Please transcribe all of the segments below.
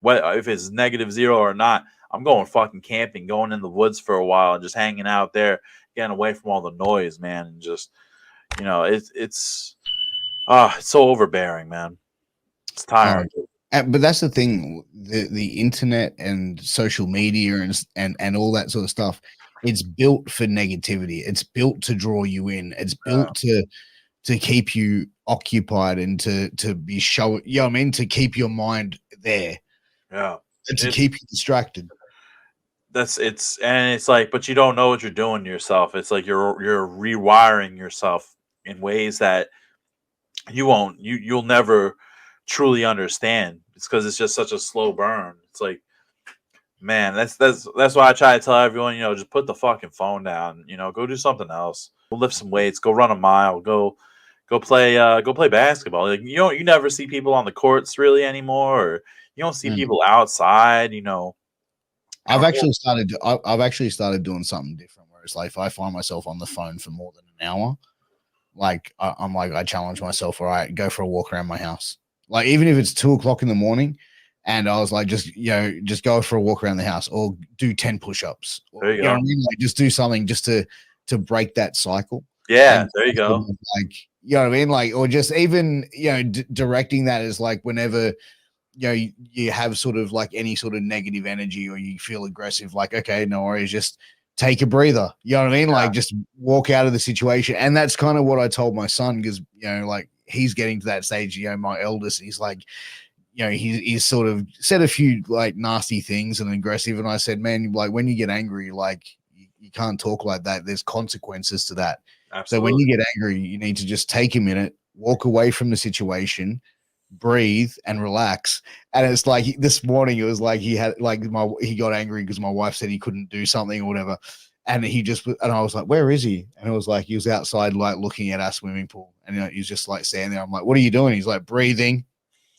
what if it's -0 or not, I'm going fucking camping, going in the woods for a while and just hanging out there, getting away from all the noise, man, and just it's so overbearing, man. It's Oh, tiring. but that's the thing. The internet and social media and all that sort of stuff. It's built for negativity. It's built to draw you in. It's Yeah, built to keep you occupied and to be show. You know what I mean? To keep your mind there yeah. and to It's keep you distracted. it's like, but you don't know what you're doing to yourself. It's like you're rewiring yourself in ways that you'll never truly understand. It's because it's just such a slow burn. It's like, man, that's why I try to tell everyone, just put the fucking phone down. Go do something else. Go lift some weights. Go run a mile. Go play basketball. Like you never see people on the courts really anymore, or you don't see Mm. people outside. I I've don't know. actually started. I've actually started doing something different. Where it's like if I find myself on the phone for more than an hour, like I'm like I challenge myself. All right, go for a walk around my house. Like even if it's 2 o'clock in the morning, and I was like, just go for a walk around the house, or do 10 push-ups, or There you you know what go. I mean. Like just do something just to break that cycle, Yeah, and there you go. like you know what I mean. Like or just even directing that as like whenever you have sort of like any sort of negative energy or you feel aggressive, like, okay, no worries, just take a breather. You know what I mean? Like just walk out of the situation. And that's kind of what I told my son because, like he's getting to that stage, my eldest, he's like, he's sort of said a few like nasty things and aggressive. And I said, man, like when you get angry, like you can't talk like that. There's consequences to that. So when Absolutely. you get angry, you need to just take a minute, walk away from the situation, breathe and relax. And it's like this morning, it was like he got angry because my wife said he couldn't do something or whatever. And and I was like, where is he? And it was like, he was outside, like looking at our swimming pool. And he was just like standing there. I'm like, what are you doing? He's like, breathing.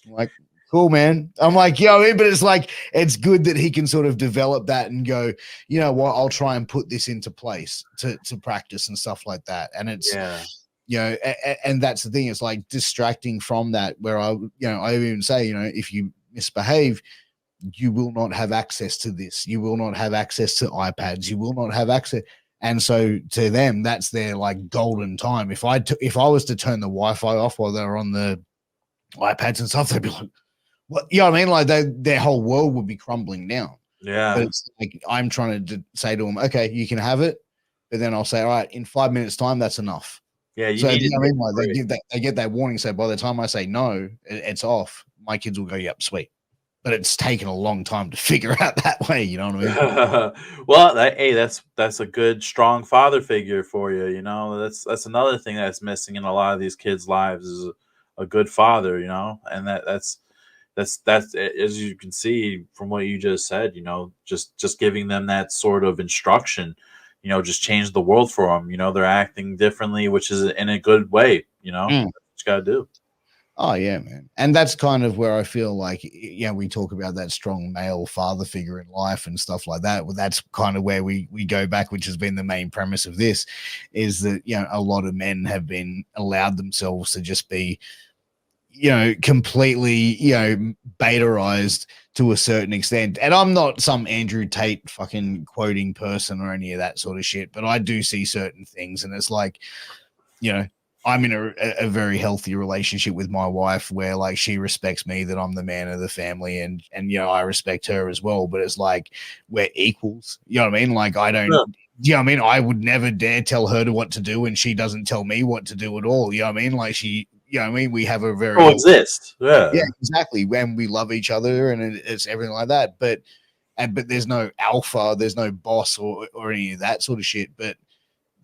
I'm like, cool, man. I'm like, but it's like, it's good that he can sort of develop that and go, you know what, I'll try and put this into place to practice and stuff like that. And it's, Yeah. and that's the thing. It's like distracting from that. Where I even say, if you misbehave, you will not have access to this. You will not have access to iPads. You will not have access. And so to them, that's their like golden time. If I was to turn the Wi-Fi off while they're on the iPads and stuff, they'd be like, "What?" You know what I mean? Like their whole world would be crumbling down. But Yeah. it's like I'm trying to say to them, "Okay, you can have it," but then I'll say, "All right, in 5 minutes' time, that's enough." Yeah. You So need you to know what I take mean? a Like break. they get that warning. So by the time I say no, it's off. My kids will go, "Yep, sweet." But it's taken a long time to figure out that way. You know what I mean? Well, hey, that's a good, strong father figure for you. That's another thing that's missing in a lot of these kids' lives is a good father. And that's as you can see from what you just said. Just giving them that sort of instruction. Just change the world for them. They're acting differently, which is in a good way. That's Mm. what you gotta do. Oh yeah, man. And that's kind of where I feel like we talk about that strong male father figure in life and stuff like that. Well, that's kind of where we go back, which has been the main premise of this, is that a lot of men have been allowed themselves to just be completely, betaized to a certain extent. And I'm not some Andrew Tate fucking quoting person or any of that sort of shit, but I do see certain things, and it's like, you know, I'm in a very healthy relationship with my wife where like she respects me that I'm the man of the family and I respect her as well. But it's like we're equals. You know what I mean? Like I don't Yeah. you know what I mean? I would never dare tell her to what to do and she doesn't tell me what to do at all. You know what I mean? Like you know what I mean? We have a very healthy. Coexist. Yeah, Yeah. exactly. When we love each other and it's everything like that. But there's no alpha, there's no boss or any of that sort of shit. But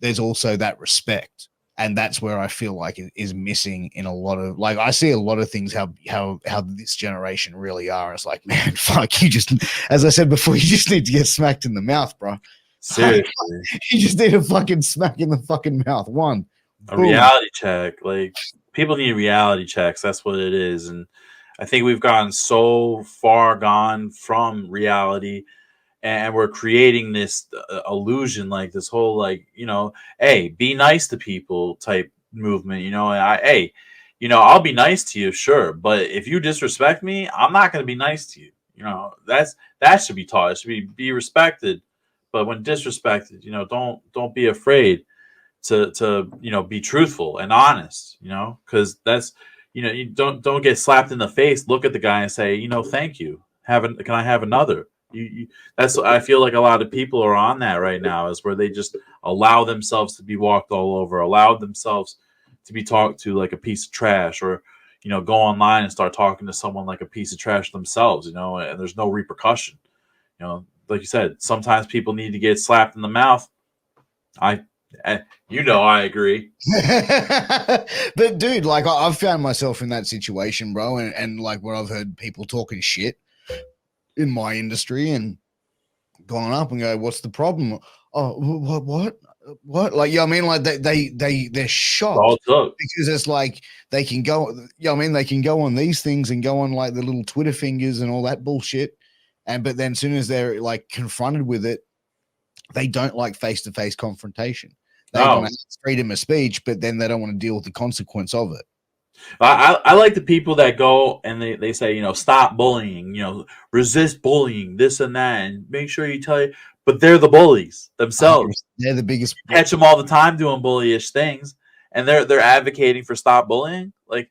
there's also that respect. And that's where I feel like it is missing in a lot of like I see a lot of things how this generation really are. It's like, man, fuck, you just as I said before, you just need to get smacked in the mouth, bro. Like, Seriously. you just need a fucking smack in the fucking mouth. One, A boom. reality check. Like people need reality checks. That's what it is. And I think we've gotten so far gone from reality, and we're creating this illusion, like this whole like hey, be nice to people type movement. Hey, I'll be nice to you, sure, but if you disrespect me, I'm not going to be nice to you. You know, that should be taught. It should be respected. But when disrespected, you know, don't be afraid to be truthful and honest. You know, because that's you don't get slapped in the face. Look at the guy and say, thank you. Can I have another? That's I feel like a lot of people are on that right now, is where they just allow themselves to be walked all over, allow themselves to be talked to like a piece of trash, or go online and start talking to someone like a piece of trash themselves, and there's no repercussion. Like you said, sometimes people need to get slapped in the mouth. I I agree. But dude, like I've found myself in that situation, bro, and like when I've heard people talking shit in my industry and gone up and go, what's the problem? Oh, what? Like, I mean, like they're shocked because it's like they can go, I mean, they can go on these things and go on like the little Twitter fingers and all that bullshit. But then as soon as they're like confronted with it, they don't like face-to-face confrontation. They want to freedom of speech, but then they don't want to deal with the consequence of it. I like the people that go and they say, stop bullying, resist bullying, this and that, and make sure you tell you. But they're the bullies themselves. They're the biggest. You catch them all the time doing bullyish things, and they're advocating for stop bullying. Why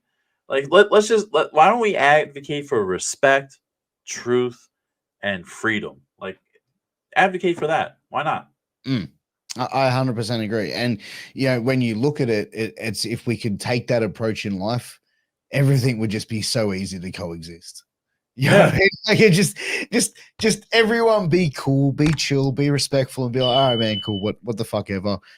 don't we advocate for respect, truth, and freedom? Like, advocate for that. Why not? I 100% agree. And, when you look at it, it's if we could take that approach in life, everything would just be so easy to coexist. You know what I mean? Like it just everyone be cool, be chill, be respectful, and be like, all right, man, cool. What the fuck ever.